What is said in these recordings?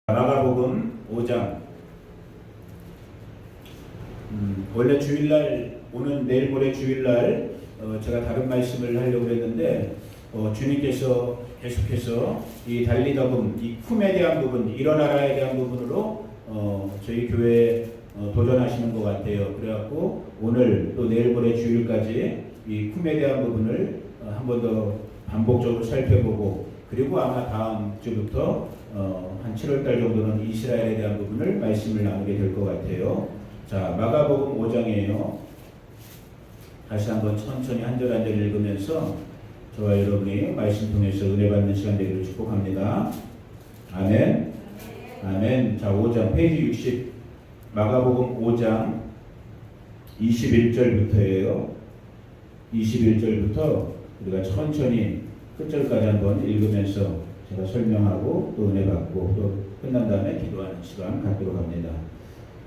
마가복음 5장. 원래 주일날 오는 내일 모레 주일날 제가 다른 말씀을 하려고 했는데 주님께서 계속해서 이 달리더금, 이 쿰에 대한 부분, 일어나라에 대한 부분으로 저희 교회에 도전하시는 것 같아요. 그래갖고 오늘 또 내일 모레 주일까지 이 쿰에 대한 부분을 한 번 더 반복적으로 살펴보고, 그리고 아마 다음 주부터 한 7월달 정도는 이스라엘에 대한 부분을 말씀을 나누게 될 것 같아요. 자, 마가복음 5장이에요. 다시 한번 천천히 한 절 한 절 읽으면서 저와 여러분이 말씀 통해서 은혜 받는 시간 되기를 축복합니다. 아멘. 아멘. 자, 5장 페이지 60, 마가복음 5장 21절부터예요. 21절부터 우리가 천천히 끝절까지 한번 읽으면서 제가 설명하고 또 은혜 받고 또 끝난 다음에 기도하는 시간 갖도록 합니다.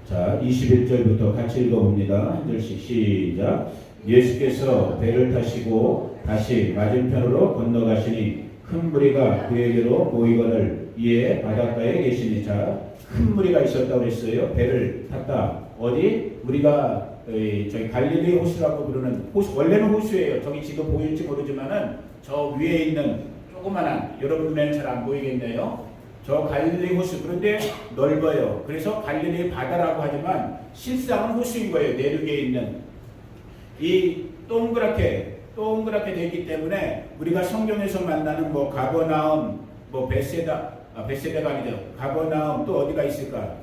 자, 21절부터 같이 읽어봅니다. 한 절씩 시작. 예수께서 배를 타시고 다시 맞은편으로 건너가시니 큰 무리가 그에게로 모이거늘 이에 바닷가에 계시니. 자, 큰 무리가 있었다고 했어요. 배를 탔다. 어디? 우리가 저희 갈릴리 호수라고 부르는 호수, 원래는 호수예요. 저기 지금 보일지 모르지만은 저 위에 있는 조그만한, 여러분 눈에는 잘 안 보이겠네요. 저 갈릴리 호수, 그런데 넓어요. 그래서 갈릴리 바다라고 하지만 실상은 호수인 거예요. 내륙에 있는 이 동그랗게 되기 때문에 우리가 성경에서 만나는 뭐 가버나움, 뭐 베세다가 아니죠. 가버나움, 또 어디가 있을까?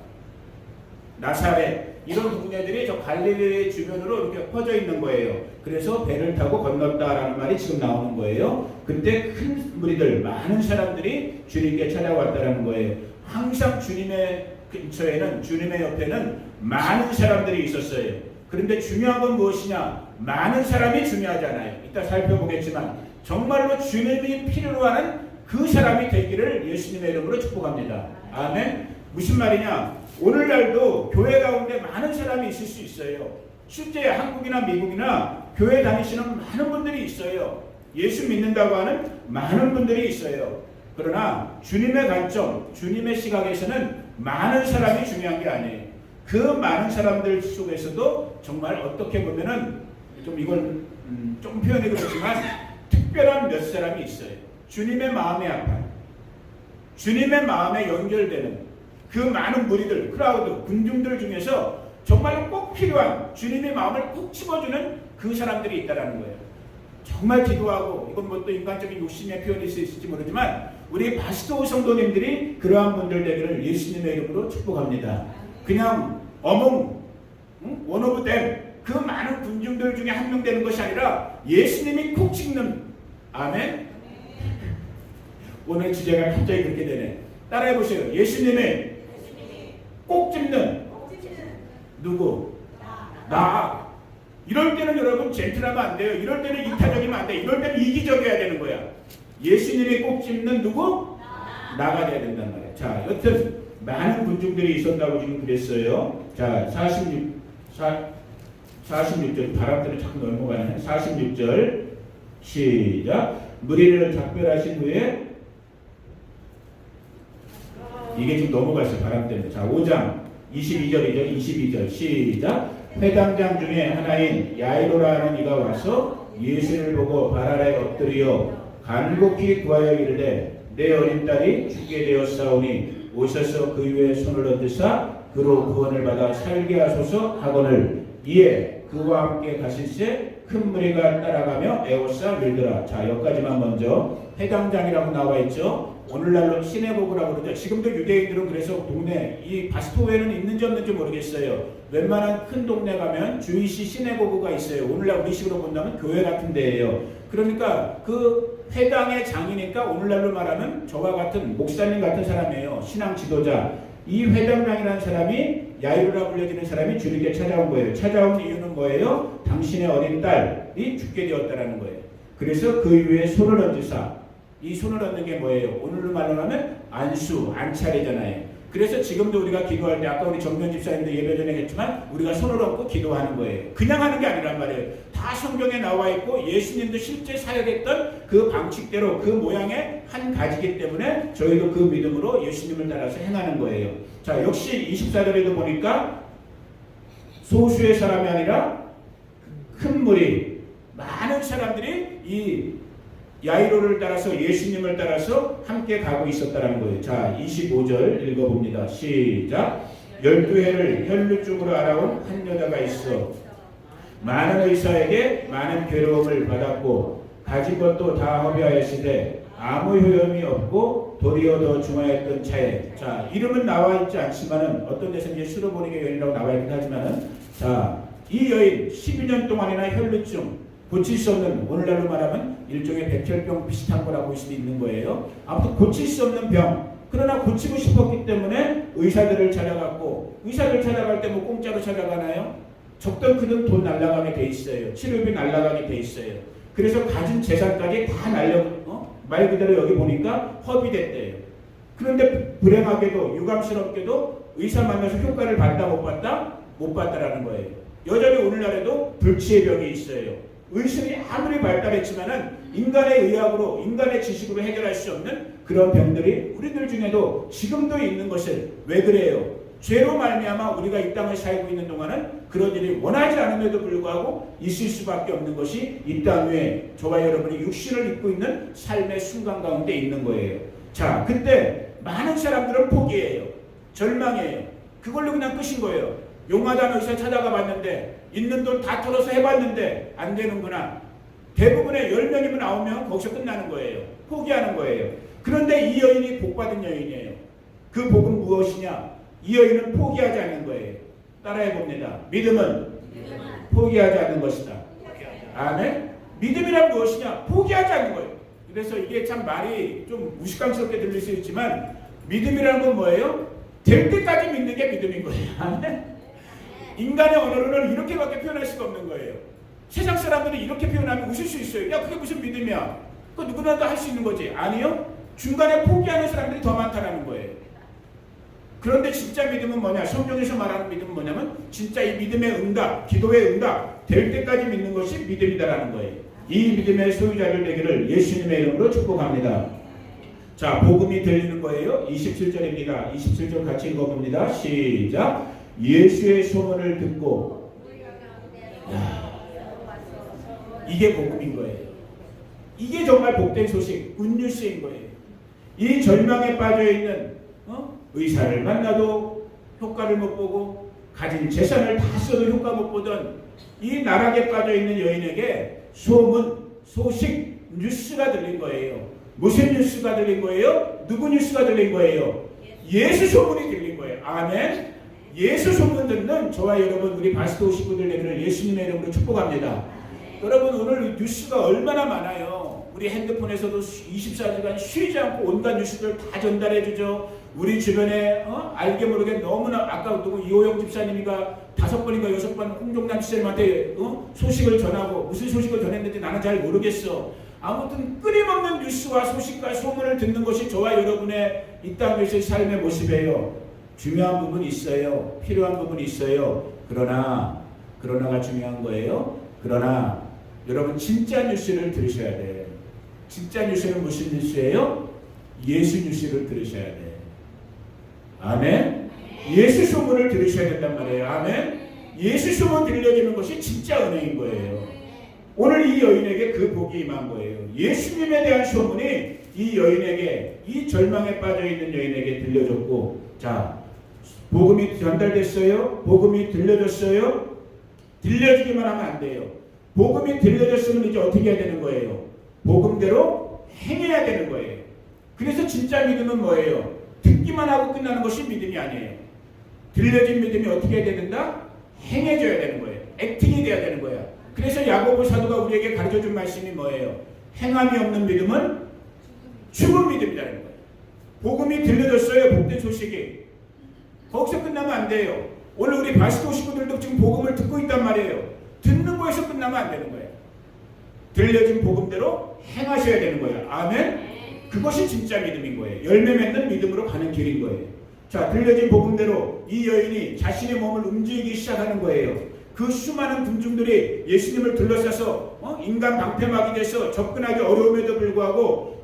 나사렛, 이런 동네들이 저 갈릴리 주변으로 이렇게 퍼져 있는 거예요. 그래서 배를 타고 건넜다라는 말이 지금 나오는 거예요. 그때 큰 무리들, 많은 사람들이 주님께 찾아왔다라는 거예요. 항상 주님의 근처에는, 주님의 옆에는 많은 사람들이 있었어요. 그런데 중요한 건 무엇이냐? 많은 사람이 중요하잖아요. 이따 살펴보겠지만 정말로 주님이 필요로 하는 그 사람이 되기를 예수님의 이름으로 축복합니다. 아멘. 무슨 말이냐? 오늘날도 교회 가운데 많은 사람이 있을 수 있어요. 실제 한국이나 미국이나 교회 다니시는 많은 분들이 있어요. 예수 믿는다고 하는 많은 분들이 있어요. 그러나 주님의 관점, 주님의 시각에서는 많은 사람이 중요한 게 아니에요. 그 많은 사람들 속에서도 정말 어떻게 보면은 좀 이걸 조금 표현이 그렇지만 특별한 몇 사람이 있어요. 주님의 마음에 아파요. 주님의 마음에 연결되는 그 많은 무리들, 크라우드, 군중들 중에서 정말로 꼭 필요한, 주님의 마음을 꼭 집어주는 그 사람들이 있다라는 거예요. 정말 기도하고, 이건 뭐 또 인간적인 욕심의 표현일 수 있을지 모르지만 우리 바스토 성도님들이 그러한 분들 되기를 예수님의 이름으로 축복합니다. 그냥 어몽, 원 오브 댐, 그 많은 군중들 중에 한 명 되는 것이 아니라 예수님이 콕 찍는. 아멘. 오늘 주제가 갑자기 그렇게 되네. 따라해보세요. 예수님의 꼭 집는 누구? 나. 이럴 때는 여러분 젠틀하면 안 돼요. 이럴 때는 이타적이면 안 돼. 이럴 때는 이기적이어야 되는 거야. 예수님이 꼭 집는 누구? 나가 돼야 된단 말이야. 자, 여튼 많은 군중들이 있었다고 지금 그랬어요. 자, 46절, 바람 때문에 자꾸 넘어가네. 46절 시작. 무리를 작별하신 후에, 이게 지금 넘어갔어요. 바람 때문에. 자, 5장 22절이죠. 22절 시작. 회당장 중에 하나인 야이로라는 이가 와서 예수를 보고 발 아래 엎드려 간곡히 구하여 이르되 내 어린 딸이 죽게 되었사오니 오셔서 그 위에 손을 얹으사 그로 구원을 받아 살게 하소서 하거늘 이에 그와 함께 가실새 큰 무리가 따라가며 에워싸 밀더라. 자, 여기까지만 먼저. 회당장이라고 나와 있죠. 오늘날로 시내고구라고 그러죠. 지금도 유대인들은 그래서 동네, 이 바스토에는 있는지 없는지 모르겠어요. 웬만한 큰 동네 가면 주이시 시내고구가 있어요. 오늘날 우리식으로 본다면 교회 같은 데예요. 그러니까 그 회당의 장이니까 오늘날로 말하면 저와 같은 목사님 같은 사람이에요. 신앙 지도자. 이 회당장이라는 사람이, 야이로라 불려지는 사람이 주님께 찾아온 거예요. 찾아온 이유는 뭐예요? 당신의 어린 딸이 죽게 되었다라는 거예요. 그래서 그 위에 손을 얹으사, 이 손을 얹는 게 뭐예요? 오늘로 말로 하면 안수, 안찰이잖아요. 그래서 지금도 우리가 기도할 때 아까 우리 정면 집사님도 예배 전에 했지만 우리가 손을 얹고 기도하는 거예요. 그냥 하는 게 아니란 말이에요. 다 성경에 나와 있고 예수님도 실제 사역했던 그 방식대로 그 모양의 한 가지이기 때문에 저희도 그 믿음으로 예수님을 따라서 행하는 거예요. 자, 역시 24절에도 보니까 소수의 사람이 아니라 큰 무리, 많은 사람들이 이 야이로를 따라서 예수님을 따라서 함께 가고 있었다는 거예요. 자, 25절 읽어봅니다. 시작. 12해를 혈루증으로 알아온 한 여자가 있어 많은 의사에게 많은 괴로움을 받았고 가진 것도 다 허비하였으되 아무 효험이 없고 도리어 더 중하였던 차에, 자, 이름은 나와 있지 않지만은 어떤 데서는 이제 수로보니게 여인이라고 나와 있긴 하지만은, 자, 이 여인 12년 동안이나 혈루증 고칠 수 없는, 오늘날로 말하면 일종의 백혈병 비슷한 거라고 볼 수도 있는 거예요. 아무튼 고칠 수 없는 병, 그러나 고치고 싶었기 때문에 의사들을 찾아갔고, 의사들 찾아갈 때 뭐 공짜로 찾아가나요? 적던 그는 돈 날라가게 돼 있어요. 치료비 날라가게 돼 있어요. 그래서 가진 재산까지 다 말 그대로 여기 보니까 허비됐대요. 그런데 불행하게도 유감스럽게도 의사 만나서 효과를 받다 못 받다? 못 받다라는 거예요. 여전히 오늘날에도 불치의 병이 있어요. 의술이 아무리 발달했지만은 인간의 의학으로, 인간의 지식으로 해결할 수 없는 그런 병들이 우리들 중에도 지금도 있는 것을, 왜 그래요? 죄로 말미암아 우리가 이 땅을 살고 있는 동안은 그런 일이 원하지 않음에도 불구하고 있을 수밖에 없는 것이 이 땅 위에 저와 여러분이 육신을 입고 있는 삶의 순간 가운데 있는 거예요. 자, 그때 많은 사람들은 포기해요. 절망해요. 그걸로 그냥 끝인 거예요. 용하다는 의사 찾아가 봤는데 있는 돈 다 털어서 해봤는데 안 되는구나. 대부분의 10명이면 9명 거기서 끝나는 거예요. 포기하는 거예요. 그런데 이 여인이 복받은 여인이에요. 그 복은 무엇이냐? 이 여인은 포기하지 않는 거예요. 따라해 봅니다. 믿음은 포기하지 않는 것이다. 아멘? 믿음이란 무엇이냐? 포기하지 않는 거예요. 그래서 이게 참 말이 좀 무식감스럽게 들릴 수 있지만 믿음이라는 건 뭐예요? 될 때까지 믿는 게 믿음인 거예요. 아멘? 인간의 언어로는 이렇게밖에 표현할 수가 없는 거예요. 세상 사람들은 이렇게 표현하면 웃을 수 있어요. 야, 그게 무슨 믿음이야? 그거 누구나 다 할 수 있는 거지. 아니요? 중간에 포기하는 사람들이 더 많다는 거예요. 그런데 진짜 믿음은 뭐냐? 성경에서 말하는 믿음은 뭐냐면 진짜 이 믿음의 응답, 기도의 응답 될 때까지 믿는 것이 믿음이다라는 거예요. 이 믿음의 소유자들 되기를 예수님의 이름으로 축복합니다. 자, 복음이 들리는 거예요. 27절입니다. 27절 같이 읽어봅니다. 시작. 예수의 소문을 듣고, 야, 이게 복음인 거예요. 이게 정말 복된 소식, 굿뉴스인 거예요. 이 절망에 빠져있는 의사를 만나도 효과를 못 보고 가진 재산을 다 써도 효과 못 보던 이 나락에 빠져있는 여인에게 소문, 소식, 뉴스가 들린 거예요. 무슨 뉴스가 들린 거예요? 누구 뉴스가 들린 거예요? 예수 소문이 들린 거예요. 아멘. 예수 소문 듣는 저와 여러분, 우리 바스토 식구들 되기를 예수님의 이름으로 축복합니다. 여러분, 오늘 뉴스가 얼마나 많아요. 우리 핸드폰에서도 24시간 쉬지 않고 온갖 뉴스들 다 전달해 주죠. 우리 주변에 알게 모르게 너무나, 아까 누구 이호영 집사님이가 5번인가 6번 홍종남 집사님한테 소식을 전하고, 무슨 소식을 전했는지 나는 잘 모르겠어. 아무튼 끊임없는 뉴스와 소식과 소문을 듣는 것이 저와 여러분의 이 땅에서의 삶의 모습이에요. 중요한 부분이 있어요. 필요한 부분이 있어요. 그러나가 중요한 거예요. 그러나 여러분, 진짜 뉴스를 들으셔야 돼. 진짜 뉴스는 무슨 뉴스예요? 예수 뉴스를 들으셔야 돼. 아멘. 예수 소문을 들으셔야 된단 말이에요. 아멘. 예수 소문 들려주는 것이 진짜 은혜인 거예요. 오늘 이 여인에게 그 복이 임한 거예요. 예수님에 대한 소문이 이 여인에게, 이 절망에 빠져있는 여인에게 들려줬고, 자, 복음이 전달됐어요? 복음이 들려졌어요? 들려주기만 하면 안 돼요. 복음이 들려졌으면 이제 어떻게 해야 되는 거예요? 복음대로 행해야 되는 거예요. 그래서 진짜 믿음은 뭐예요? 듣기만 하고 끝나는 것이 믿음이 아니에요. 들려진 믿음이 어떻게 해야 된다? 행해져야 되는 거예요. 액팅이 돼야 되는 거예요. 그래서 야고보 사도가 우리에게 가르쳐준 말씀이 뭐예요? 행함이 없는 믿음은 죽은 믿음이라는 거예요. 복음이 들려졌어요. 복된 소식이. 거기서 끝나면 안 돼요. 오늘 우리 바스토 식구들도 지금 복음을 듣고 있단 말이에요. 듣는 거에서 끝나면 안 되는 거예요. 들려진 복음대로 행하셔야 되는 거예요. 아멘? 그것이 진짜 믿음인 거예요. 열매 맺는 믿음으로 가는 길인 거예요. 자, 들려진 복음대로 이 여인이 자신의 몸을 움직이기 시작하는 거예요. 그 수많은 군중들이 예수님을 둘러싸서 인간 방패막이 돼서 접근하기 어려움에도 불구하고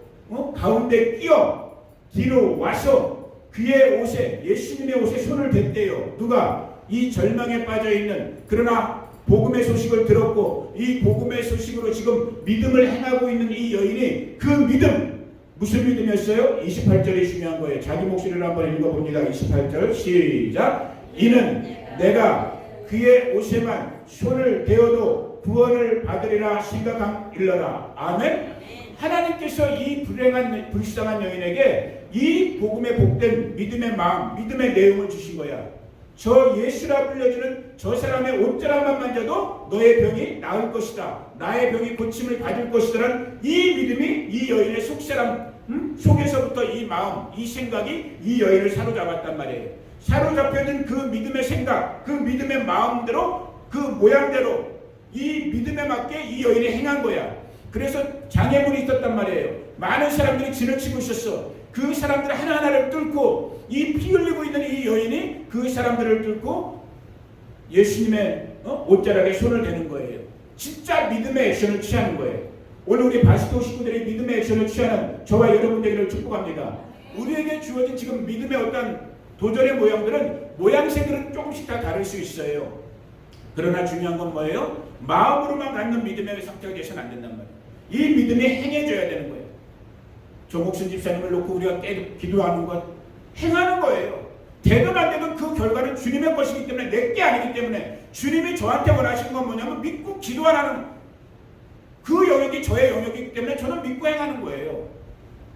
가운데 끼어 뒤로 와서 그의 옷에, 예수님의 옷에 손을 댔대요. 누가? 이 절망에 빠져있는, 그러나 복음의 소식을 들었고 이 복음의 소식으로 지금 믿음을 행하고 있는 이 여인이 그 믿음, 무슨 믿음이었어요? 28절이 중요한 거예요. 자기 목소리를 한번 읽어봅니다. 28절 시작. 이는 내가 그의 옷에만 손을 대어도 구원을 받으리라 생각함일러라. 아멘. 하나님께서 이 불쌍한 여인에게 이 복음에 복된 믿음의 마음, 믿음의 내용을 주신 거야. 저 예수라 불려주는 저 사람의 옷자락만 만져도 너의 병이 나을 것이다. 나의 병이 고침을 받을 것이다라는 이 믿음이 이 여인의 속사람 속에서부터 이 마음, 이 생각이 이 여인을 사로잡았단 말이에요. 사로잡혀진 그 믿음의 생각, 그 믿음의 마음대로, 그 모양대로 이 믿음에 맞게 이 여인이 행한 거야. 그래서 장애물이 있었단 말이에요. 많은 사람들이 지나치고 있었어. 그 사람들 하나하나를 뚫고 이 피 흘리고 있는 이 여인이 그 사람들을 뚫고 예수님의 옷자락에 손을 대는 거예요. 진짜 믿음의 액션을 취하는 거예요. 오늘 우리 바스토 식구들이 믿음의 액션을 취하는 저와 여러분 되기를 축복합니다. 우리에게 주어진 지금 믿음의 어떤 도전의 모양들은 모양새들은 조금씩 다 다를 수 있어요. 그러나 중요한 건 뭐예요? 마음으로만 갖는 믿음의 상태가 되서는 안 된단 말이에요. 이 믿음이 행해져야 되는 거예요. 조목순 집사님을 놓고 우리가 계속 기도하는 것, 행하는 거예요. 되든 안 되든 그 결과는 주님의 것이기 때문에 내 게 아니기 때문에 주님이 저한테 원하시는 건 뭐냐면 믿고 기도하라는 그 영역이 저의 영역이기 때문에 저는 믿고 행하는 거예요.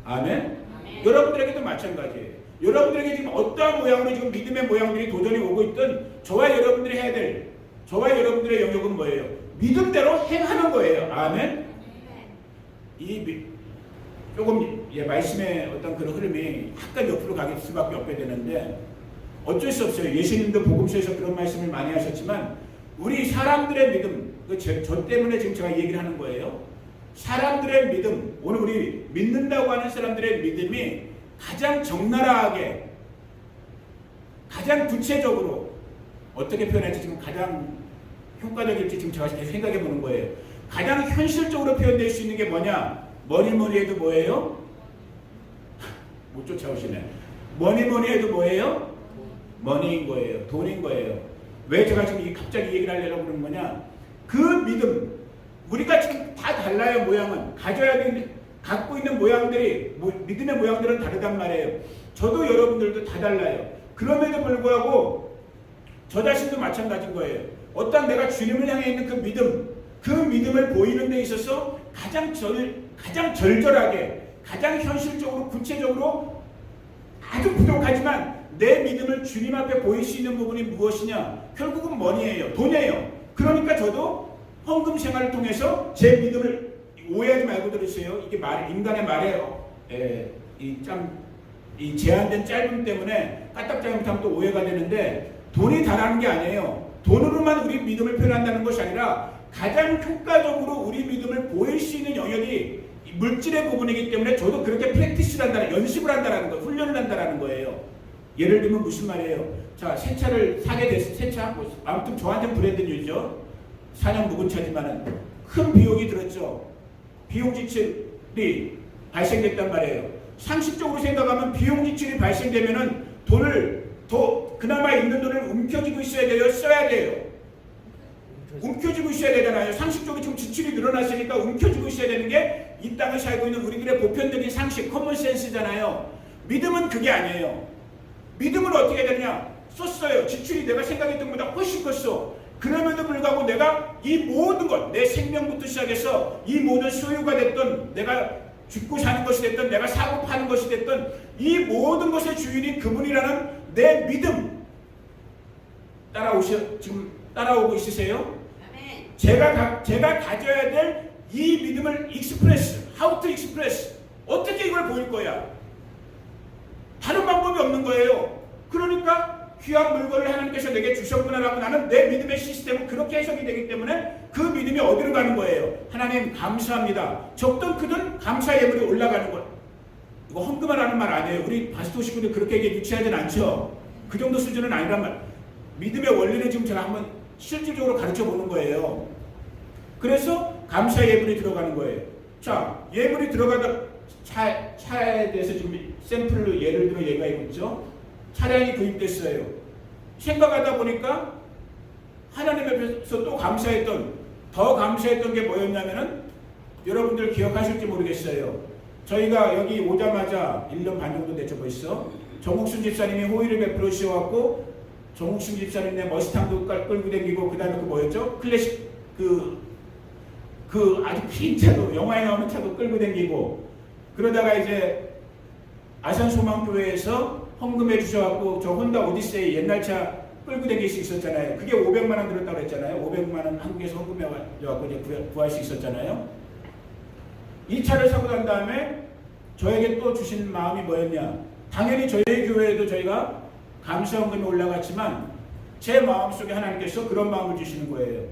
아멘? 아멘. 여러분들에게도 마찬가지예요. 여러분들에게 지금 어떠한 모양으로 지금 믿음의 모양들이 도전이 오고 있든 저와 여러분들이 해야 될, 저와 여러분들의 영역은 뭐예요? 믿음대로 행하는 거예요. 아멘? 조금 말씀의 어떤 그런 흐름이 약간 옆으로 가게 수밖에 없게 되는데 어쩔 수 없어요. 예수님도 복음서에서 그런 말씀을 많이 하셨지만 우리 사람들의 믿음, 저 때문에 지금 제가 얘기를 하는 거예요. 사람들의 믿음, 오늘 우리 믿는다고 하는 사람들의 믿음이 가장 적나라하게, 가장 구체적으로 어떻게 표현할지 지금 가장 효과적일지 지금 제가 생각해 보는 거예요. 가장 현실적으로 표현될 수 있는 게 뭐냐? 뭐니 해도 뭐예요? 못 쫓아오시네. 뭐니 해도 뭐예요? 머니인 거예요. 돈인 거예요. 왜 제가 지금 갑자기 얘기를 하려고 그러는 거냐? 그 믿음, 우리가 지금 다 달라요. 모양은 가져야 되는, 갖고 있는 모양들이, 믿음의 모양들은 다르단 말이에요. 저도 여러분들도 다 달라요. 그럼에도 불구하고 저 자신도 마찬가지인 거예요. 어떤 내가 주님을 향해 있는 그 믿음, 그 믿음을 보이는 데 있어서 가장 절절하게, 가장 현실적으로, 구체적으로 아주 부족하지만 내 믿음을 주님 앞에 보일 수 있는 부분이 무엇이냐? 결국은 머니예요. 돈이에요. 그러니까 저도 헌금 생활을 통해서 제 믿음을, 오해하지 말고 들으세요. 이게 인간의 말이에요. 이 제한된 짧음 때문에 까딱 잘못하면 또 오해가 되는데 돈이 다라는 게 아니에요. 돈으로만 우리 믿음을 표현한다는 것이 아니라 가장 효과적으로 우리 믿음을 보일 수 있는 영역이 물질의 부분이기 때문에 저도 그렇게 프랙티스를 한다는, 연습을 한다는 거, 훈련을 한다는 거예요. 예를 들면 무슨 말이에요? 자, 새 차를 사게 됐을 새 차, 아무튼 저한테는 브랜드 뉴죠. 4년 묵은 차지만은 큰 비용이 들었죠. 비용 지출이 발생됐단 말이에요. 상식적으로 생각하면 비용 지출이 발생되면은 돈을 그나마 있는 돈을 움켜쥐고 있어야 돼요? 써야 돼요? 움켜쥐고 있어야 되잖아요. 상식적으로 지금 지출이 늘어났으니까 움켜쥐고 있어야 되는 게 이 땅을 살고 있는 우리들의 보편적인 상식, 커먼센스잖아요. 믿음은 그게 아니에요. 믿음은 어떻게 되느냐? 썼어요. 지출이 내가 생각했던 것보다 훨씬 컸어. 그럼에도 불구하고 내가 이 모든 것, 내 생명부터 시작해서 이 모든 소유가 됐던, 내가 죽고 사는 것이 됐던, 내가 사고 파는 것이 됐던 이 모든 것의 주인이 그분이라는 내 믿음, 지금 따라오고 있으세요? 제가 가져야 될 이 믿음을 how to express, 어떻게 이걸 보일 거야? 다른 방법이 없는 거예요. 그러니까 귀한 물건을 하나님께서 내게 주셨구나라고 나는 내 믿음의 시스템은 그렇게 해석이 되기 때문에 그 믿음이 어디로 가는 거예요? 하나님 감사합니다. 적든 크든 감사 예물이 올라가는 거예요. 이거 헌금하라는 말 아니에요. 우리 바스토 식구들 그렇게 유치하진 않죠. 그 정도 수준은 아니란 말. 믿음의 원리는 지금 제가 한번 실질적으로 가르쳐 보는 거예요. 그래서 감사 예물이 들어가는 거예요. 자, 예물이 들어가다 차에 대해서 지금 샘플로 예를 들어 얘가 있죠. 차량이 구입됐어요. 생각하다 보니까 하나님 앞에서 또 더 감사했던 게 뭐였냐면은 여러분들 기억하실지 모르겠어요. 저희가 여기 오자마자 1년 반 정도 됐죠 벌써. 정욱순 집사님이 호의를 베풀어 주셔갖고 정욱순 집사님네 머스탕도 끌고 다니고 그 다음에 그 뭐였죠? 클래식 그 아주 긴 차도 영화에 나오는 차도 끌고 다니고 그러다가 이제 아산소망교회에서 헌금해 주셔갖고 저 혼다 오디세이 옛날 차 끌고 다닐 수 있었잖아요. 그게 500만 원 들었다고 했잖아요. 500만 원 한국에서 헌금해 갖고 이제 구할 수 있었잖아요. 이 차를 사고 난 다음에 저에게 또 주신 마음이 뭐였냐? 당연히 저희 교회에도 저희가 감사헌금이 올라갔지만 제 마음속에 하나님께서 그런 마음을 주시는 거예요.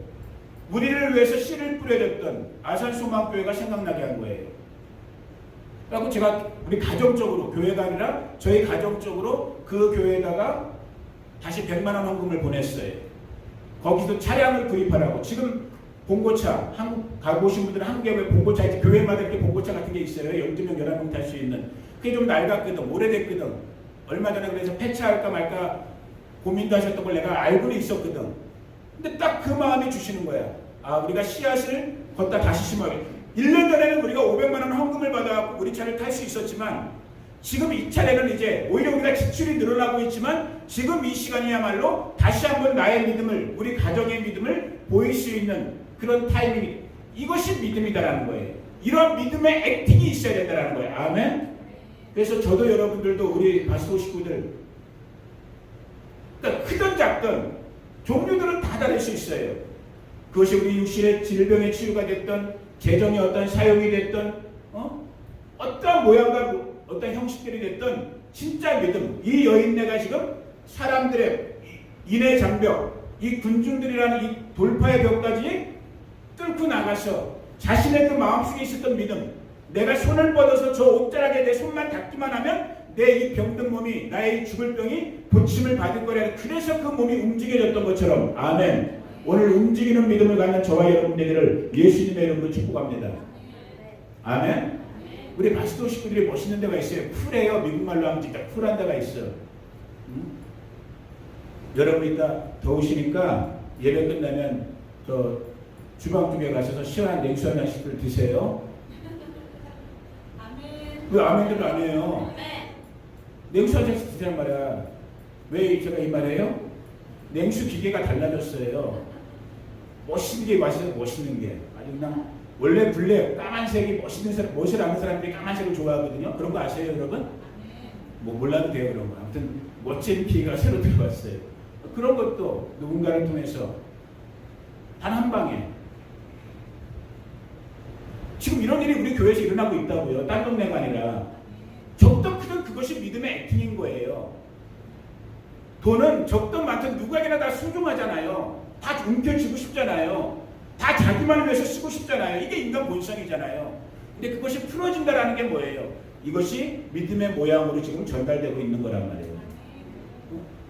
우리를 위해서 씨를 뿌려줬던 아산소망교회가 생각나게 한 거예요. 그래서 제가 우리 가정적으로 교회가 아니라 저희 가정적으로 그 교회에다가 다시 100만 원 헌금을 보냈어요. 거기서 차량을 구입하라고. 지금 봉고차, 한국 가보신 분들은 한국에 봉고차 있지, 교회마다 이렇게 봉고차 같은 게 있어요. 12명, 11명 탈 수 있는. 그게 좀 낡았거든, 오래됐거든. 얼마 전에 그래서 폐차할까 말까 고민도 하셨던 걸 내가 알고는 있었거든. 근데 딱 그 마음이 주시는 거야. 아, 우리가 씨앗을 걷다 다시 심어야. 1년 전에는 우리가 500만 원 헌금을 받아갖고 우리 차를 탈 수 있었지만 지금 이 차례는 이제 오히려 우리가 지출이 늘어나고 있지만 지금 이 시간이야말로 다시 한번 나의 믿음을, 우리 가정의 믿음을 보일 수 있는 그런 타이밍이, 이것이 믿음이다라는 거예요. 이런 믿음의 액팅이 있어야 된다는 거예요. 아멘. 그래서 저도 여러분들도 우리 바스토 식구들, 그러니까 크든 작든 종류들은 다 다를 수 있어요. 그것이 우리 육신의 질병의 치유가 됐던, 재정의 어떤 사용이 됐던, 어떤 모양과 어떤 형식들이 됐던 진짜 믿음. 이 여인네가 지금 사람들의 인의 장벽, 이 군중들이라는 이 돌파의 벽까지 뚫고 나가서 자신의 그 마음속에 있었던 믿음, 내가 손을 뻗어서 저 옷자락에 내 손만 닿기만 하면 내 이 병든 몸이, 나의 죽을 병이 고침을 받을 거라. 그래서 그 몸이 움직여졌던 것처럼. 아멘. 오늘 움직이는 믿음을 갖는 저와 여러분들을 예수님의 이름으로 축복합니다. 아멘. 우리 바스토 식구들이 멋있는 데가 있어요. 쿨해요. 미국말로 하면 진짜 쿨한 데가 있어. 여러분 이따 더우시니까 예배 끝나면 저 주방 쪽에 가셔서 시원한 냉수 한 잔씩들 드세요. 아멘. 왜 아멘들 안 해요? 냉수 한 잔씩 드시란 말이야. 왜 제가 이 말해요? 냉수 기계가 달라졌어요. 멋있는 게 맛있어요. 멋있는 게 아주 그냥 원래 블랙 까만색이 멋있는 사람, 멋을 아는 사람들이 까만색을 좋아하거든요. 그런 거 아세요, 여러분? 뭐 몰라도 돼요, 그런 거. 아무튼 멋진 기계가 새로 들어왔어요. 그런 것도 누군가를 통해서 단 한 방에 지금 이런 일이 우리 교회에서 일어나고 있다고요. 딴 동네가 아니라. 적든 크든 그것이 믿음의 액팅인 거예요. 돈은 적든 많든 누구에게나 다 소중하잖아요. 다 움켜쥐고 싶잖아요. 다 자기만을 위해서 쓰고 싶잖아요. 이게 인간 본성이잖아요. 근데 그것이 풀어진다라는 게 뭐예요? 이것이 믿음의 모양으로 지금 전달되고 있는 거란 말이에요.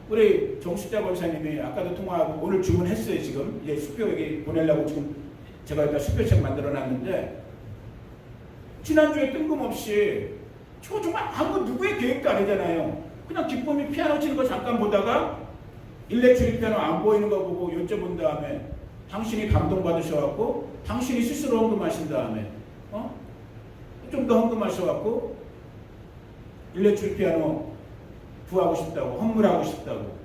우리 정숙자 권사님이 아까도 통화하고 오늘 주문했어요. 지금 이제 수표 여기 보내려고 지금 제가 일단 수표책 만들어놨는데 지난주에 뜬금없이 저 정말 아무 누구의 계획도 아니잖아요. 그냥 기쁨이 피아노 치는 거 잠깐 보다가 일렉트릭 피아노 안 보이는 거 보고 여쭤본 다음에 당신이 감동받으셔갖고 당신이 스스로 헌금하신 다음에 좀 더 헌금하셔갖고 일렉트릭 피아노 구하고 싶다고, 헌물하고 싶다고.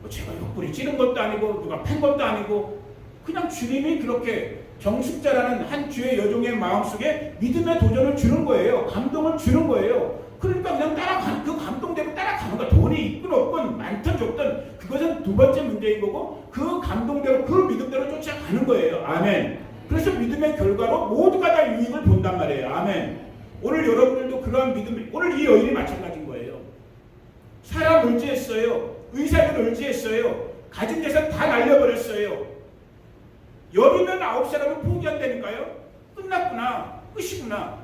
뭐 제가 옆구리 찌른 것도 아니고 누가 팬 것도 아니고 그냥 주님이 그렇게 정숙자라는 한 주의 여종의 마음속에 믿음의 도전을 주는 거예요. 감동을 주는 거예요. 그러니까 그냥 따라가는, 그 감동대로 따라가는 거야. 돈이 있든 없든 많든 적든 그것은 두 번째 문제인 거고 그 감동대로, 그 믿음대로 쫓아가는 거예요. 아멘. 그래서 믿음의 결과로 모두가 다 유익을 본단 말이에요. 아멘. 오늘 여러분들도 그러한 믿음, 오늘 이 여인이 마찬가지인 거예요. 사람 의지했어요. 의사들 의지했어요. 가진 재산 다 날려버렸어요. 열이면 9사람은 포기한다니까요. 끝났구나. 끝이구나.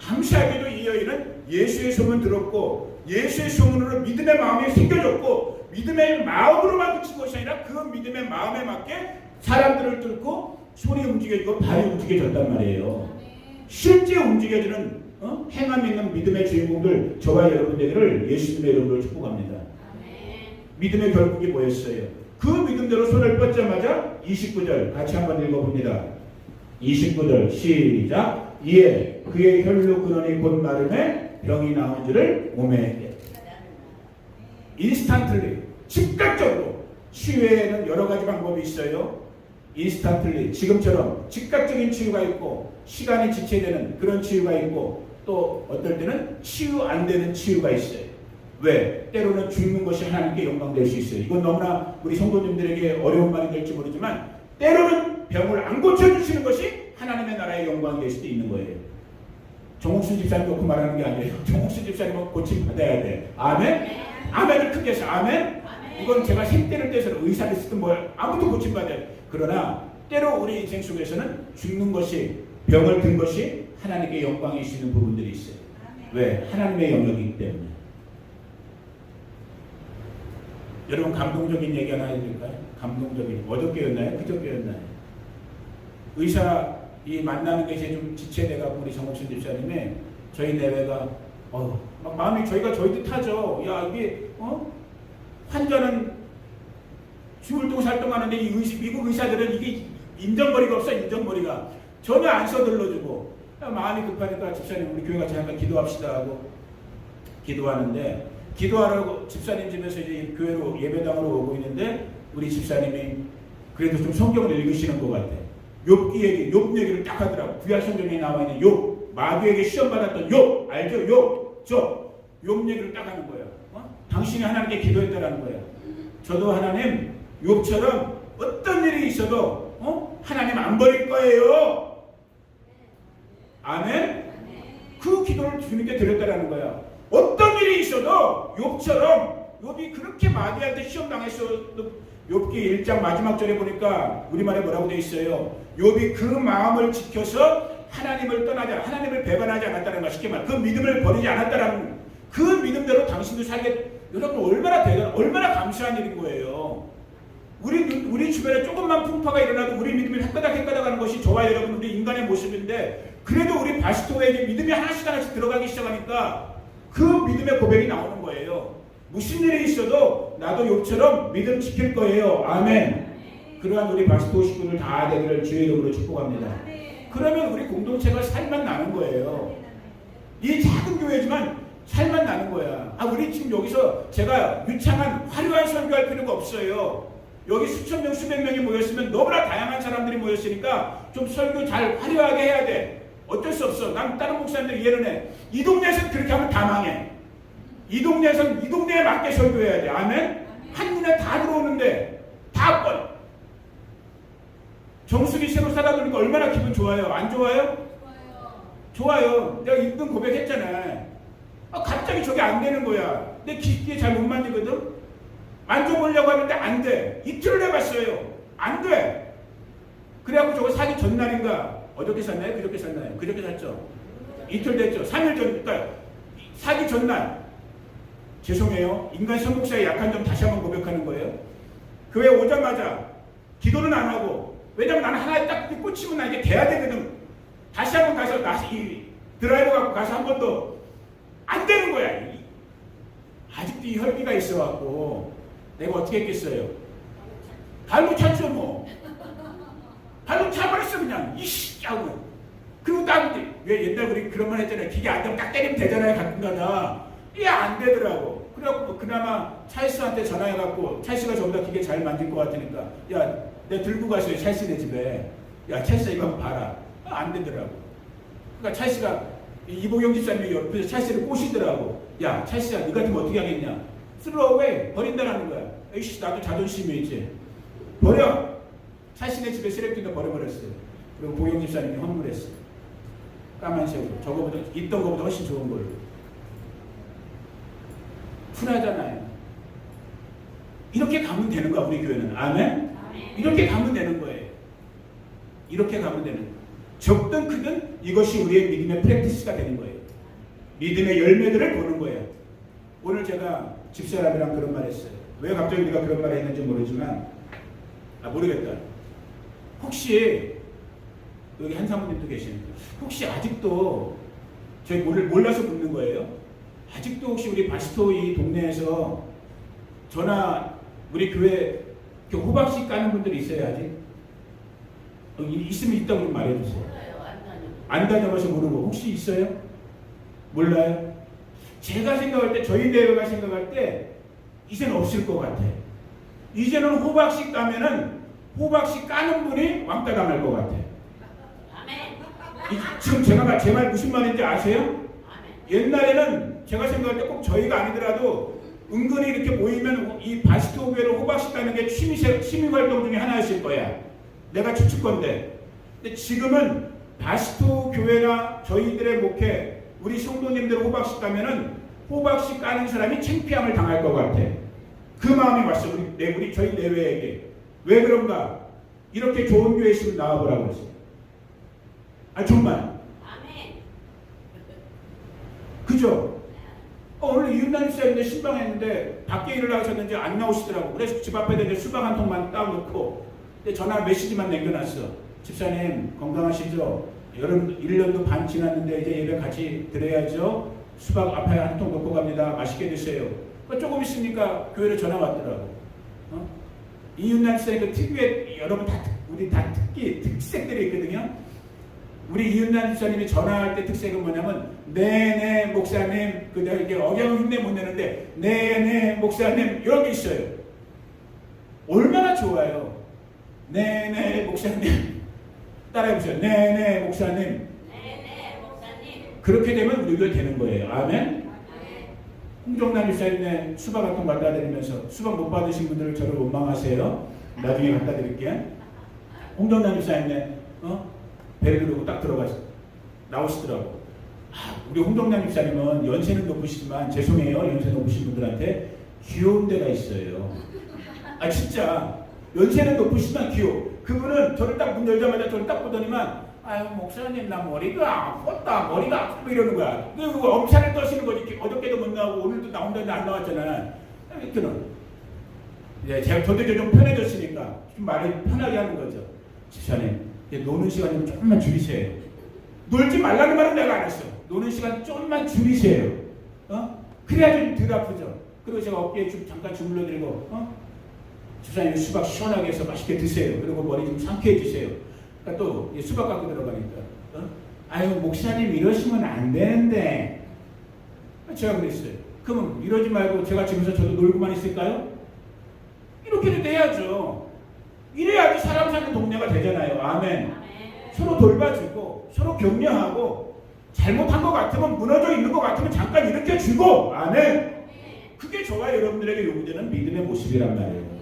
감사하게도 이 여인은 예수의 소문 들었고 예수의 소문으로 믿음의 마음이 생겨졌고 믿음의 마음으로만 그친 것이 아니라 그 믿음의 마음에 맞게 사람들을 뚫고 손이 움직여지고 발이 움직여졌단 말이에요. 실제 움직여지는 행함 있는 믿음의 주인공들 저와 여러분들을 예수님의 이름으로 축복합니다. 믿음의 결국이 뭐였어요? 그 믿음대로 손을 뻗자마자 29절 같이 한번 읽어봅니다. 29절 시작. 이에 그의 혈로 근원이 곧 마름에 병이 나온 줄을 몸에 인스탄틀리 즉각적으로 치유에는 여러 가지 방법이 있어요. 인스탄틀리 지금처럼 즉각적인 치유가 있고 시간이 지체되는 그런 치유가 있고 또 어떨 때는 치유 안 되는 치유가 있어요. 왜? 때로는 죽는 것이 하나님께 영광될 수 있어요. 이건 너무나 우리 성도님들에게 어려운 말이 될지 모르지만 때로는 병을 안 고쳐주시는 것이 하나님의 나라의 영광이 될 수도 있는 거예요. 정옥순 집사님 놓고 말하는 게 아니에요. 정옥순 집사님은 고침 받아야 돼. 아멘? 아멘을 크게 해서 아멘? 이건 제가 생때를 떼서 의사를 쓰든 뭘 아무도 고침 받아야 돼. 그러나 때로 우리 인생 속에서는 죽는 것이 병을 든 것이 하나님께 영광이 있는 부분들이 있어요. 왜? 하나님의 영역이기 때문에. 여러분 감동적인 얘기 하나 해드릴까요? 감동적인. 어저께였나요? 그저께였나요? 의사 이 만나는 게 이제 좀 지체돼가고 우리 정옥순 집사님이 저희 내외가 막 마음이 저희 뜻하죠. 야 이게 환자는 죽을 동 살동하는데 이 미국 의사들은 이게 인정머리가 없어. 인정머리가 전혀 안 서둘러주고 마음이 급하니까 집사님 우리 교회 같이 잠깐 기도합시다 하고 기도하는데 기도하라고 집사님 집에서 이제 교회로 예배당으로 오고 있는데 우리 집사님이 그래도 좀 성경을 읽으시는 것 같아. 욥 얘기를 딱 하더라고. 구약 성경에 나와 있는 욥, 마귀에게 시험 받았던 욥 알죠? 욥 얘기를 딱 하는 거예요. 당신이 하나님께 기도했다라는 거예요. 저도 하나님 욥처럼 어떤 일이 있어도 하나님 안 버릴 거예요. 아멘? 그 기도를 주님께 드렸다라는 거야. 어떤 일이 있어도 욥처럼 욥이 그렇게 마귀한테 시험 당했어도 욥기 1장 마지막 절에 보니까 우리말에 뭐라고 되어 있어요? 욥이 그 마음을 지켜서 하나님을 떠나지 하나님을 배반하지 않았다는 거 쉽게 말. 그 믿음을 버리지 않았다는 그 믿음대로 당신도 살게. 여러분 얼마나 감사한 일인 거예요. 우리 주변에 조금만 풍파가 일어나도 우리 믿음이 헷가닥하는 것이 저와 여러분 우리 인간의 모습인데 그래도 우리 바스토에 이제 믿음이 하나씩 들어가기 시작하니까 그 믿음의 고백이 나오는 거예요. 무슨 일이 있어도 나도 욥처럼 믿음 지킬 거예요. 아멘. 그러한 우리 바스토 식구들 다 되기를 주의 이름으로 축복합니다. 그러면 우리 공동체가 살만 나는 거예요. 이 작은 교회지만 살만 나는 거야. 우리 지금 여기서 제가 유창한 화려한 설교할 필요가 없어요. 여기 수천 명 수백 명이 모였으면 너무나 다양한 사람들이 모였으니까 좀 설교 잘 화려하게 해야 돼. 어쩔 수 없어. 난 다른 목사님들 이해는 해. 이 동네에서 그렇게 하면 다 망해. 이 동네에서는 이 동네에 맞게 설교해야 돼. 아멘? 한 눈에 다 들어오는데 다 뻔. 정수기 새로 사다 놓으니까 얼마나 기분 좋아요? 안 좋아요? 좋아요. 내가 인근 고백했잖아. 갑자기 저게 안 되는 거야. 내 기기에 잘 못 만지거든? 만져보려고 하는데 안 돼. 이틀을 해봤어요. 안 돼. 그래갖고 저거 사기 전날인가? 어저께 샀나요? 그저께 샀나요? 그저께 샀죠? 이틀 됐죠? 3일 전, 그러니까 사기 전날. 죄송해요. 인간 성목사의 약한 점 다시 한번 고백하는 거예요. 교회 오자마자 기도는 안 하고, 왜냐면 나는 하나에 딱 꽂히면 나 이게 돼야 되거든. 다시 한번 가서 이 드라이버 갖고 가서 한 번 더 안 되는 거야. 아직도 이 혈기가 있어갖고 내가 어떻게 했겠어요? 발로 찼죠 뭐. 발로 차버렸어 그냥 이씨 하고. 그리고 딱 왜 옛날 우리 그런 말 했잖아요. 기계 안 되면 딱 때리면 되잖아요. 가끔가다. 이게 안 되더라고. 그래갖고 그나마 찰스한테 전화해갖고 찰스가 저보다 기계 잘 만질 것 같으니까 야 내가 들고 갔어요. 찰스네 집에. 야 찰스 이거 한번 봐라. 안 되더라고. 그러니까 찰스가 이보경 집사님이 옆에서 찰스를 꼬시더라고. 야 찰스야 너 같으면 어떻게 하겠냐. throw away 버린다라는 거야. 에이씨 나도 자존심이 있지. 버려. 찰스네 집에 쓰레기통에 버려버렸어요. 그리고 보경 집사님이 헌물했어요. 까만색으로 저거보다 있던 거보다 훨씬 좋은 걸로. 쿨하잖아요. 이렇게 가면 되는 거야 우리 교회는. 아멘? 이렇게 가면 되는 거예요. 이렇게 가면 되는 거예요. 적든 크든 이것이 우리의 믿음의 프랙티스가 되는 거예요. 믿음의 열매들을 보는 거예요. 오늘 제가 집사람이랑 그런 말 했어요. 왜 갑자기 우리가 그런 말을 했는지 모르지만 모르겠다. 혹시 여기 한 사모님도 계시는데 혹시 아직도 저희 몰라서 묻는 거예요. 아직도 혹시 우리 바스토 이 동네에서 저나 우리 교회 호박씨 까는 분들이 있어요 아직? 있으면 있다고 좀 말해주세요. 안 다녀봐서 모르고 혹시 있어요? 몰라요? 제가 생각할 때 저희 내외가 생각할 때 이제는 없을 것 같아. 이제는 호박씨 까면은 호박씨 까는 분이 왕따 당할 것 같아. 지금 제가 제 말 무슨 말인지 아세요? 옛날에는 제가 생각할 때 꼭 저희가 아니더라도 은근히 이렇게 모이면 이 바스토 교회를 호박씨 까는 게 취미 활동 중에 하나였을 거야. 내가 추측건데. 근데 지금은 바스토 교회나 저희들의 목회, 우리 성도님들 호박씨 까면은 호박씨 까는 사람이 창피함을 당할 것 같아. 그 마음이 왔어. 우리 저희 내외에게. 왜 그런가? 이렇게 좋은 교회 있으면 나와보라고 그랬어요. 정말. 아멘. 그죠? 오늘 이윤남 집사님인데 신방했는데 밖에 일을 하셨는지 안 나오시더라고. 그래서 집 앞에다 이제 수박 한 통만 따 놓고 전화 메시지만 남겨놨어. 집사님 건강하시죠? 여름 1년도 반 지났는데 이제 예배 같이 드려야죠. 수박 앞에 한 통 놓고 갑니다. 맛있게 드세요. 조금 있으니까 교회로 전화 왔더라고. 이윤남 집사님 그 특유의 여러분 우리 다 특색들이 있거든요. 우리 이윤남 집사님이 전화할 때 특색은 뭐냐면 네네 목사님 내가 이게 억양 흉내 못 내는데 네네 목사님 이런 게 있어요. 얼마나 좋아요. 네네 목사님 따라해보세요. 네네 목사님. 네네 목사님. 그렇게 되면 우리가 되는 거예요. 아멘. 홍정남 집사님의 수박 한 통 갖다 드리면서 수박 못 받으신 분들을 저를 원망하세요. 나중에 갖다 드릴게. 홍정남 집사님의 배를 들고 딱 나오시더라고. 우리 홍정남 집사님은 연세는 높으시지만 죄송해요. 연세 높으신 분들한테 귀여운 데가 있어요. 진짜 연세는 높으시지만 귀여워. 그분은 저를 딱 문 열자마자 저를 딱 보더니만 목사님 나 머리가 아팠다. 머리가 아프고 이러는 거야. 그거 엄살을 떠시는 거지. 어저께도 못 나오고 오늘도 나온다는데 안 나왔잖아. 이렇게는 제가 저도 좀 편해졌으니까 좀 말을 편하게 하는 거죠. 집사님 노는 시간 좀 조금만 줄이세요. 놀지 말라는 말은 내가 안 했어. 노는 시간 조금만 줄이세요. 그래야 좀 덜 아프죠. 그리고 제가 어깨에 좀 잠깐 주물러드리고 집사님 수박 시원하게 해서 맛있게 드세요. 그리고 머리 좀 상쾌해지세요. 그러니까 또 수박 갖고 들어가니까 목사님 이러시면 안 되는데 제가 그랬어요. 그러면 이러지 말고 제가 집에서 저도 놀고만 있을까요? 이렇게도 돼야죠. 이래야지 사람 사는 동네가 되잖아요. 아멘. 서로 돌봐주고 서로 격려하고 잘못한 것 같으면 무너져 있는 것 같으면 잠깐 일으켜주고 아멘. 그게 저와 여러분들에게 요구되는 믿음의 모습이란 말이에요.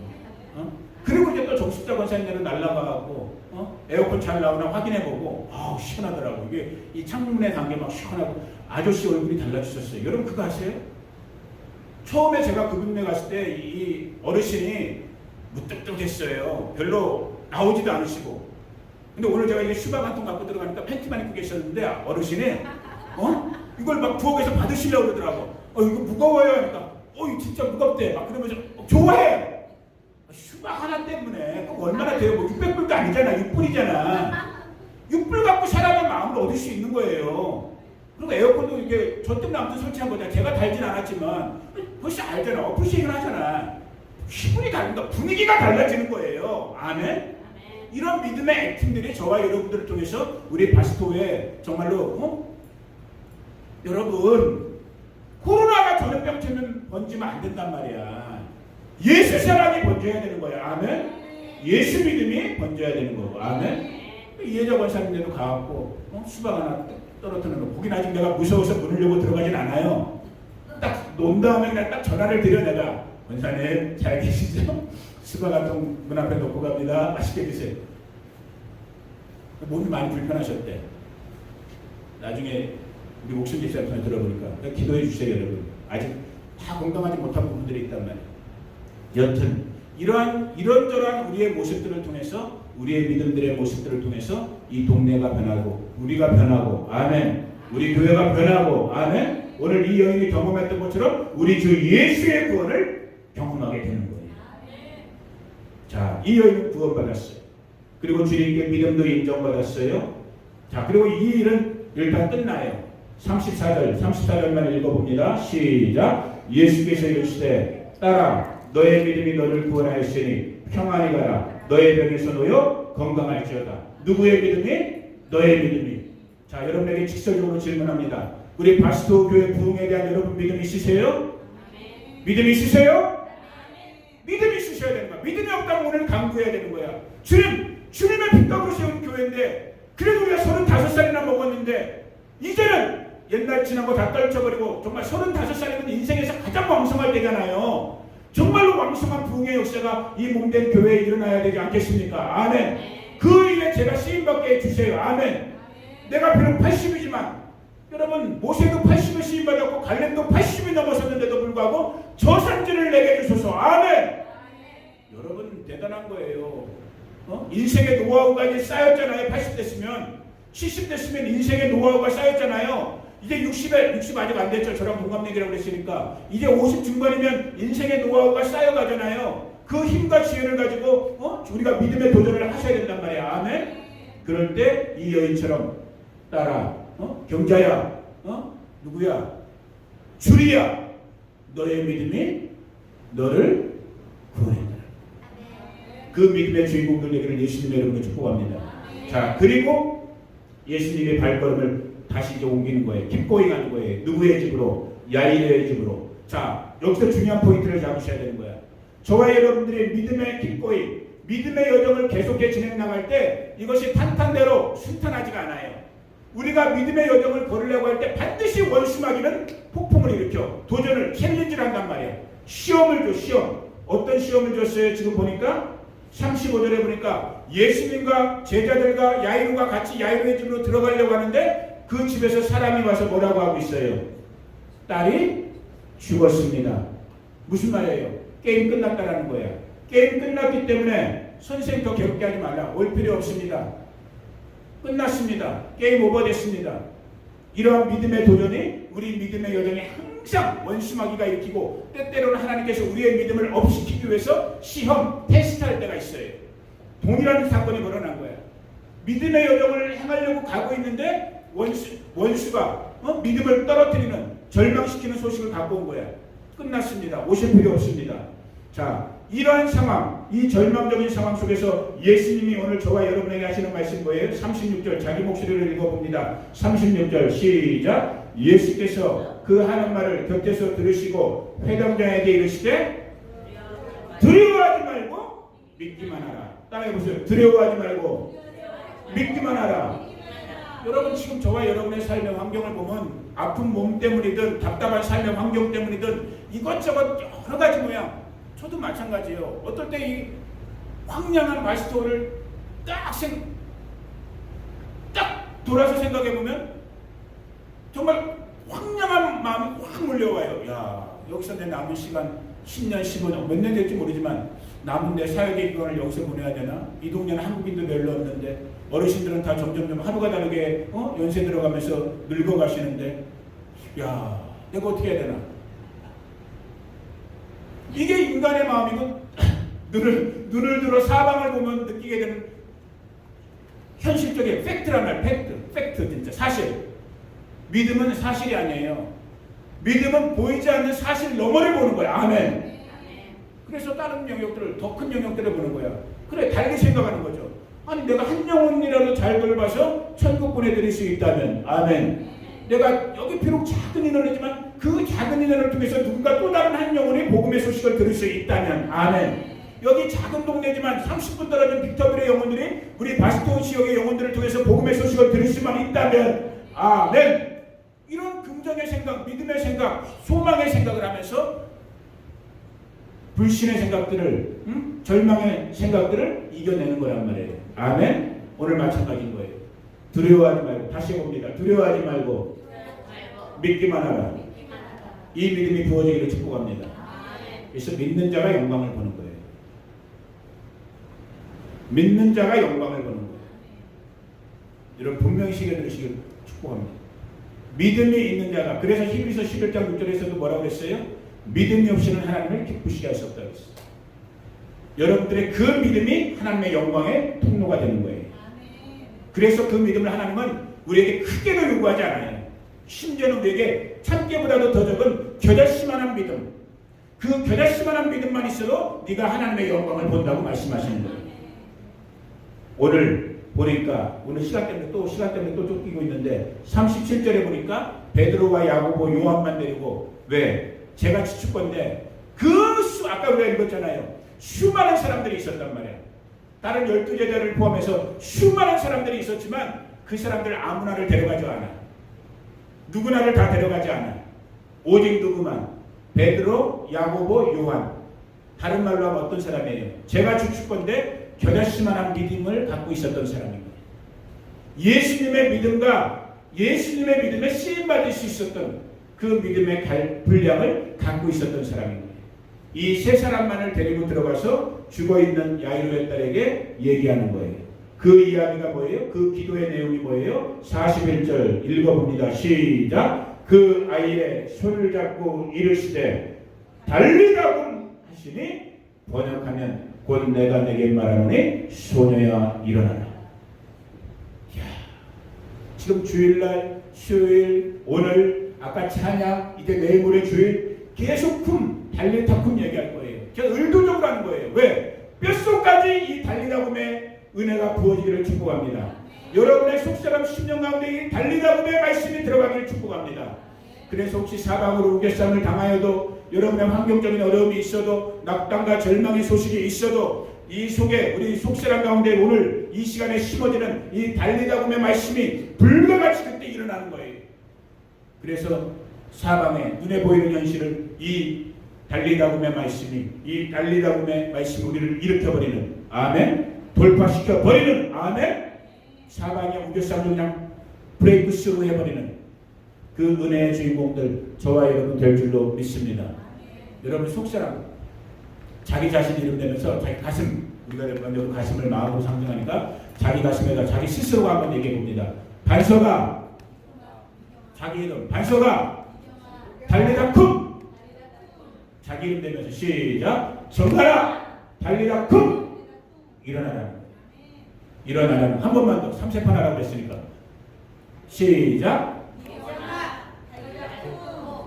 그리고 이제 또 정숙자 권사님들은 날라가고 에어컨 잘 나오나 확인해보고 시원하더라고. 이게 이 창문에 담겨 막 시원하고 아저씨 얼굴이 달라지셨어요. 여러분 그거 아세요? 처음에 제가 그분네 갔을 때 이 어르신이 무뚝뚝했어요. 별로 나오지도 않으시고. 근데 오늘 제가 이게 수박 한 통 갖고 들어가니까 팬티만 입고 계셨는데 어르신이 이걸 막 부엌에서 받으시려고 그러더라고. 이거 무거워요 하니까 이거 진짜 무겁대. 막 그러면서 좋아해. 수박 하나 때문에 꼭 얼마나 돼요? 600불도 아니잖아. 6불이잖아. 6불 갖고 사람의 마음을 얻을 수 있는 거예요. 그리고 에어컨도 이게 저 때문에 아무튼 설치한 거잖아. 제가 달진 않았지만 훨씬 알잖아. 어프리시에이션 하잖아. 기분이 다른다. 분위기가 달라지는 거예요. 아멘? 이런 믿음의 액팅들이 저와 여러분들을 통해서 우리 바스토에 정말로 여러분 코로나가 전염병처럼 번지면 안 된단 말이야. 예수 사랑이 번져야 되는 거야. 아멘? 예수 믿음이 번져야 되는 거고. 아멘? 이혜자 권사님들도 가갖고 수박 하나 떨어뜨리는 거. 거긴 아직 내가 무서워서 문을 열고 들어가진 않아요. 딱 논 다음에 그냥 딱 전화를 드려 내가. 권사님 잘 계시죠? 수박 한 통 문 앞에 놓고 갑니다. 맛있게 드세요. 몸이 많이 불편하셨대. 나중에 우리 목숨 집사님 들어보니까 기도해 주세요 여러분. 아직 다 건강하지 못한 부분들이 있단 말이에요. 여튼 이러저러한 우리의 모습들을 통해서 우리의 믿음들의 모습들을 통해서 이 동네가 변하고 우리가 변하고 아멘. 우리 교회가 변하고 아멘. 오늘 이 여인이 경험했던 것처럼 우리 주 예수의 구원을 경험하게 되는 거예요. 자, 이 여인은 구원받았어요. 그리고 주님께 믿음도 인정받았어요. 자, 그리고 이 일은 일단 끝나요. 34절만 읽어봅니다. 시작. 예수께서 이르시되 딸아 너의 믿음이 너를 구원하였으니 평안히 가라. 너의 병에서 놓여 건강할지어다. 누구의 믿음이? 너의 믿음이. 자, 여러분에게 직설적으로 질문합니다. 우리 바스토 교회 부흥에 대한 여러분 믿음 있으세요? 믿음 있으세요? 믿음이 있으셔야 되는 거야. 믿음이 없다면 오늘 강구해야 되는 거야. 주님의 핏값으로 세운 교회인데 그래도 우리가 35살이나 먹었는데 이제는 옛날 지난 거 다 떨쳐버리고 정말 35살이면 인생에서 가장 왕성할 때잖아요. 정말로 왕성한 부흥의 역사가 이 몸된 교회에 일어나야 되지 않겠습니까? 아멘. 그 일에 제가 쓰임받게 해주세요. 아멘. 내가 비록 80이지만 여러분 모세도 80에 쓰임받았고 갈렙도 80이 넘어섰는데도 불구하고 저 산지를 내게 주소서. 아멘. 여러분 대단한 거예요. 인생의 노하우가 이제 쌓였잖아요. 80 됐으면 70 됐으면 인생의 노하우가 쌓였잖아요. 이제 60 아직 안 됐죠. 저랑 동갑내기라고 그랬으니까 이제 50 중반이면 인생의 노하우가 쌓여가잖아요. 그 힘과 지혜를 가지고 우리가 믿음의 도전을 하셔야 된단 말이야. 아멘. 그럴 때 이 여인처럼 딸아, 경자야, 누구야? 주리야. 너의 믿음이 너를 구원했다. 그 믿음의 주인공들 되기를 예수님의 이름으로 축복합니다. 자, 그리고 예수님의 발걸음을 다시 이제 옮기는 거예요. 기꺼이 가는 거예요. 누구의 집으로? 야이로의 집으로. 자, 여기서 중요한 포인트를 잡으셔야 되는 거야. 저와 여러분들의 믿음의 기꺼이, 믿음의 여정을 계속해 진행 나갈 때 이것이 탄탄대로 순탄하지가 않아요. 우리가 믿음의 여정을 걸으려고 할 때 반드시 원수마귀는 폭풍을 일으켜 도전을 챌린지를 한단 말이에요. 시험을 줘. 시험. 어떤 시험을 줬어요? 지금 보니까 35절에 보니까 예수님과 제자들과 야이로가 같이 야이로의 집으로 들어가려고 하는데 그 집에서 사람이 와서 뭐라고 하고 있어요? 딸이 죽었습니다. 무슨 말이에요? 게임 끝났다라는 거야. 게임 끝났기 때문에 선생님 더 괴롭게 하지 말라. 올 필요 없습니다. 끝났습니다. 게임 오버 됐습니다. 이러한 믿음의 도전이 우리 믿음의 여정에 항상 원수마귀가 일으키고 때때로는 하나님께서 우리의 믿음을 업시키기 위해서 시험, 테스트할 때가 있어요. 동일한 사건이 벌어난 거야. 믿음의 여정을 행하려고 가고 있는데 원수가 믿음을 떨어뜨리는 절망시키는 소식을 갖고 온 거야. 끝났습니다. 오실 필요 없습니다. 자, 이러한 상황, 이 절망적인 상황 속에서 예수님이 오늘 저와 여러분에게 하시는 말씀 뭐예요? 36절 자기 목소리를 읽어봅니다. 36절 시작. 예수께서 그 하는 말을 곁에서 들으시고 회당장에게 이르시되 두려워하지 말고 믿기만 하라. 따라해보세요. 두려워하지 말고 믿기만 하라. 여러분 지금 저와 여러분의 삶의 환경을 보면 아픈 몸 때문이든 답답한 삶의 환경 때문이든 이것저것 여러 가지 모양. 저도 마찬가지예요. 어떨 때 이 황량한 바스토를 딱 돌아서 생각해보면 정말 황량한 마음이 확 몰려와요. 야, 여기서 내 남은 시간 10년, 15년, 몇 년 될지 모르지만 남은 내 사역의 기간을 여기서 보내야 되나? 이 동네는 한국인도 별로 없는데 어르신들은 다 점점 하루가 다르게 연세 들어가면서 늙어가시는데 야, 내가 어떻게 해야 되나? 이게 인간의 마음이고 눈을 들어 사방을 보면 느끼게 되는 현실적인 팩트란 말, 팩트 진짜 사실. 믿음은 사실이 아니에요. 믿음은 보이지 않는 사실 너머를 보는 거야. 아멘. 그래서 다른 영역들을 더 큰 영역들을 보는 거야. 그래 달리 생각하는 거죠. 아니 내가 한 영혼이라도 잘 돌봐서 천국 보내드릴 수 있다면 아멘. 내가 여기 비록 작은 인원이지만 그 작은 인원을 통해서 누군가 또 다른 한 영혼이 복음의 소식을 들을 수 있다면 아멘. 여기 작은 동네지만 30분 떨어진 빅터빌의 영혼들이 우리 바스토 지역의 영혼들을 통해서 복음의 소식을 들을 수만 있다면 아멘. 이런 긍정의 생각, 믿음의 생각, 소망의 생각을 하면서 불신의 생각들을 절망의 생각들을 이겨내는 거란 말이에요. 아멘. 오늘 마찬가지인 거예요. 두려워하지 말고 다시 해봅니다. 두려워하지 말고 믿기만 하라. 이 믿음이 부어지기를 축복합니다. 그래서 믿는 자가 영광을 보는 거예요. 믿는 자가 영광을 보는 거예요. 여러분 분명히 시계 들으시길 축복합니다. 믿음이 있는 자가, 그래서 히브리서 11장 6절에서도 뭐라고 했어요? 믿음이 없이는 하나님을 기쁘시게 할 수 없다고 했어요. 여러분들의 그 믿음이 하나님의 영광의 통로가 되는 거예요. 그래서 그 믿음을 하나님은 우리에게 크게도 요구하지 않아요. 심지어는 우리에게 참깨보다도 더 적은 겨자씨만한 믿음, 그 겨자씨만한 믿음만 있어도 네가 하나님의 영광을 본다고 말씀하시는 거예요. 오늘 보니까 오늘 시간 때문에 또 쫓기고 있는데 37절에 보니까 베드로와 야고보 요한만 데리고, 왜? 제가 지축건데 아까 우리가 읽었잖아요. 수많은 사람들이 있었단 말이에요. 다른 12제자를 포함해서 수많은 사람들이 있었지만 그 사람들 아무나를 데려가지 않아. 누구나를 다 데려가지 않아. 오직 누구만? 베드로, 야고보, 요한. 다른 말로 하면 어떤 사람이에요? 제가 주축건데 겨자씨만한 믿음을 갖고 있었던 사람입니다. 예수님의 믿음에 쓰임받을 수 있었던 그 믿음의 분량을 갖고 있었던 사람입니다. 이 세 사람만을 데리고 들어가서 죽어있는 야이로의 딸에게 얘기하는 거예요. 그 이야기가 뭐예요? 그 기도의 내용이 뭐예요? 41절 읽어봅니다. 시작. 그 아이의 손을 잡고 이르시되 달리가군 하시니, 번역하면 곧 내가 내게 말하노니 소녀야 일어나라. 이야, 지금 주일날, 수요일, 오늘, 아까 찬양, 이제 내일 모레 주일 계속 달리다쿰 얘기할 거예요. 제가 의도적으로 하는 거예요. 왜? 뼛속까지 이 달리다쿰의 은혜가 부어지기를 축복합니다. 여러분의 속사람 10년 가운데 이 달리다쿰의 말씀이 들어가기를 축복합니다. 그래서 혹시 사방으로 우겨쌈을 당하여도, 여러분의 환경적인 어려움이 있어도, 낙담과 절망의 소식이 있어도, 이 속에 우리 속사람 가운데 오늘 이 시간에 심어지는 이 달리다쿰의 말씀이 불과같이 그때 일어나는 거예요. 그래서 사방에 눈에 보이는 현실을 이 달리다굼의 말씀이 우리를 일으켜버리는, 아멘, 돌파시켜버리는, 아멘, 사방에 우겨쌈을 그냥 브레이크스루 해버리는 그 은혜의 주인공들 저와 여러분 될 줄로 믿습니다. 여러분 속사람, 자기 자신 이름 내면서 자기 가슴, 우리가 먼저 가슴을 마음으로 상징하니까 자기 가슴에다 자기 스스로가 한번 얘기해 봅니다. 반서가, 자기 이름 반서가 달리다쿰, 자기 이름 내면서 시작. 정가라 달리다쿰, 일어나라. 한 번만 더. 3세판 하라고 그랬으니까 시작.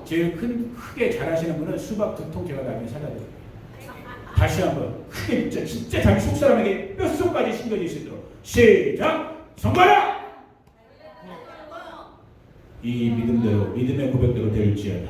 제일 크게 잘하시는 분은 수박 2통 제가 나중에 사다 드릴게요. 다시 한번 크게 진짜 자기 속사람에게 뼛속까지 심겨질 수 있도록 시작. 정가라. 이 믿음대로, 믿음의 고백대로 될지어다.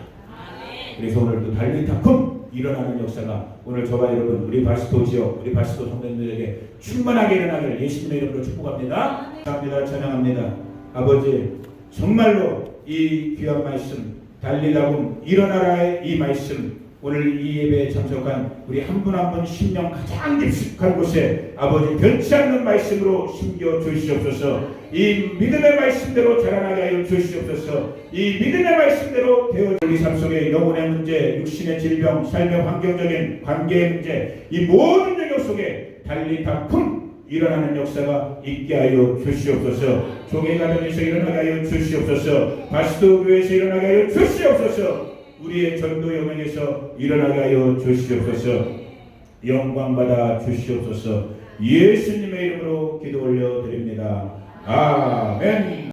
그래서 오늘도 달리다쿰 일어나는 역사가 오늘 저와 여러분, 우리 바스토 지역, 우리 바스토 성도님들에게 충만하게 일어나기를 예수님의 이름으로 축복합니다. 감사합니다. 찬양합니다. 아버지, 정말로 이 귀한 말씀, 달리다굼 일어나라의 이 말씀, 오늘 이 예배에 참석한 우리 한 분 한 분 심령 가장 깊숙한 곳에 아버지 변치 않는 말씀으로 심겨 주시옵소서. 이 믿음의 말씀대로 자라나게 하여 주시옵소서. 이 믿음의 말씀대로 되어 우리 삶 속에 영혼의 문제, 육신의 질병, 삶의 환경적인 관계의 문제, 이 모든 영역 속에 달리다쿰 일어나는 역사가 있게 하여 주시옵소서. 종의 가정에서 일어나게 하여 주시옵소서. 바스토 교회에서 일어나게 하여 주시옵소서. 우리의 전도 영역에서 일어나게 하여 주시옵소서. 영광받아 주시옵소서. 예수님의 이름으로 기도 올려드립니다. 아멘.